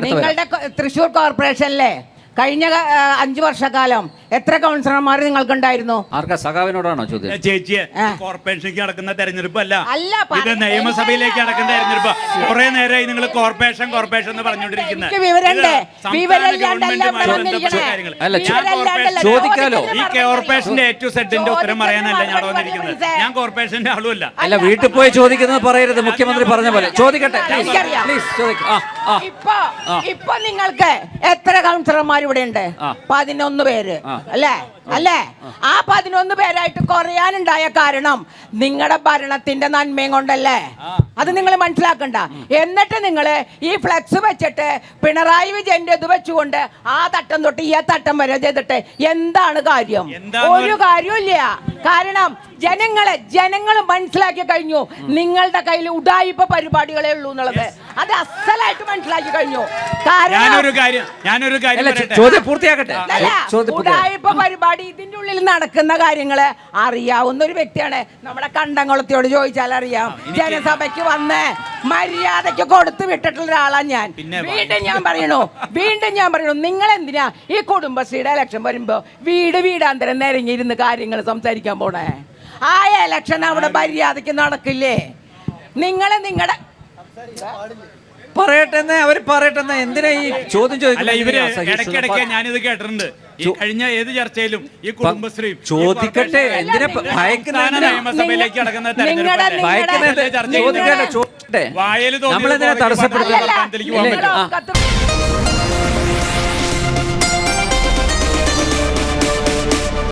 നിങ്ങളുടെ തൃശ്ശൂർ കോർപ്പറേഷനിലെ കഴിഞ്ഞ 5 വർഷക്കാലം എത്ര കൗൺസിലർമാർ നിങ്ങൾക്കുണ്ടായിരുന്നു? ആർക്കാ സഖാവിനോടാണോ ചോദ്യം? ചേച്ചി, കോർപ്പറേഷനിലേക്ക് നടക്കുന്ന തെരഞ്ഞെടുപ്പല്ല, അല്ല, ഇത് നിയമസഭയിലേക്ക് നടക്കുന്ന തെരഞ്ഞെടുപ്പ്. കുറെ നേരമായി നിങ്ങൾ കോർപ്പറേഷൻ എന്ന് പറഞ്ഞുകൊണ്ടിരിക്കുന്നത്. ചോദിക്കാലോ. ഈ കോർപ്പറേഷന്റെ A to Z ഉത്തരം പറയാനല്ല ഞാൻ വന്നിരിക്കുന്നത്. ഞാൻ കോർപ്പറേഷന്റെ ആളുമല്ല. അല്ല, വീട്ടിൽ പോയി ചോദിക്കുന്നത് പറയരുത്. മുഖ്യമന്ത്രി പറഞ്ഞ പോലെ ചോദിക്കട്ടെ. ഇപ്പൊ നിങ്ങൾക്ക് എത്ര കൗൺസിലർമാർ ഇവിടെ ഉണ്ട്? 11 പേര് അല്ലേ? ആ 11 പേരായിട്ട് കുറയാനുണ്ടായ കാരണം നിങ്ങളുടെ ഭരണത്തിന്റെ നന്മയും കൊണ്ടല്ലേ? അത് നിങ്ങൾ മനസ്സിലാക്കണ്ട. എന്നിട്ട് നിങ്ങൾ ഈ ഫ്ലെക്സ് വെച്ചിട്ട് പിണറായി വിജയന്റെ ഇത് വെച്ചുകൊണ്ട് ആ തട്ടം തൊട്ട് ഈ തട്ടം വരെ ചെയ്തിട്ട് എന്താണ് കാര്യം? ഒരു കാര്യമില്ല. കാരണം ജനങ്ങൾ മനസ്സിലാക്കി കഴിഞ്ഞു നിങ്ങളുടെ കയ്യിൽ ഉഡായിപ്പ പരിപാടികളേ ഉള്ളൂ എന്നുള്ളത്. അത് അസലായിട്ട് മനസ്സിലാക്കി കഴിഞ്ഞു. ചോദ്യം പൂർത്തിയാക്കട്ടെ. ഉഡായിപ്പ പരിപാടി ഇതിന്റെ ഉള്ളിൽ നടക്കുന്ന കാര്യങ്ങള് അറിയാവുന്ന ഒരു വ്യക്തിയാണ്. നമ്മുടെ കണ്ടംകുളത്തിയോട് ചോദിച്ചാൽ അറിയാം. ജനസഭയ്ക്ക് വന്ന് മര്യാദയ്ക്ക് കൊടുത്തു വിട്ടിട്ടുള്ള ഒരാളാണ് ഞാൻ. വീണ്ടും ഞാൻ പറയണു നിങ്ങൾ എന്തിനാ ഈ കുടുംബശ്രീയുടെ ഇലക്ഷൻ വരുമ്പോ വീടാന്തരം നിരങ്ങിയിരുന്ന് കാര്യങ്ങൾ സംസാരിക്കാൻ പോണേ? ആ ഇലക്ഷൻ അവിടെ മര്യാദയ്ക്ക് നടക്കില്ലേ? നിങ്ങളുടെ പറയട്ടെ, അവര് പറയട്ടെ. എന്തിനാ ഈ ചോദ്യം ചോദിക്കുന്നത്? ഞാനിത് കേട്ടിട്ടുണ്ട്. കഴിഞ്ഞ ഏത് ചർച്ചയിലും ഈ കുടുംബശ്രീ ചോദിക്കട്ടെ. എന്തിനാ നിയമസഭയിലേക്ക് നടക്കുന്ന തെരഞ്ഞെടുപ്പ് നമ്മളെന്തിനാ തടസ്സപ്പെടുത്തുന്നത്?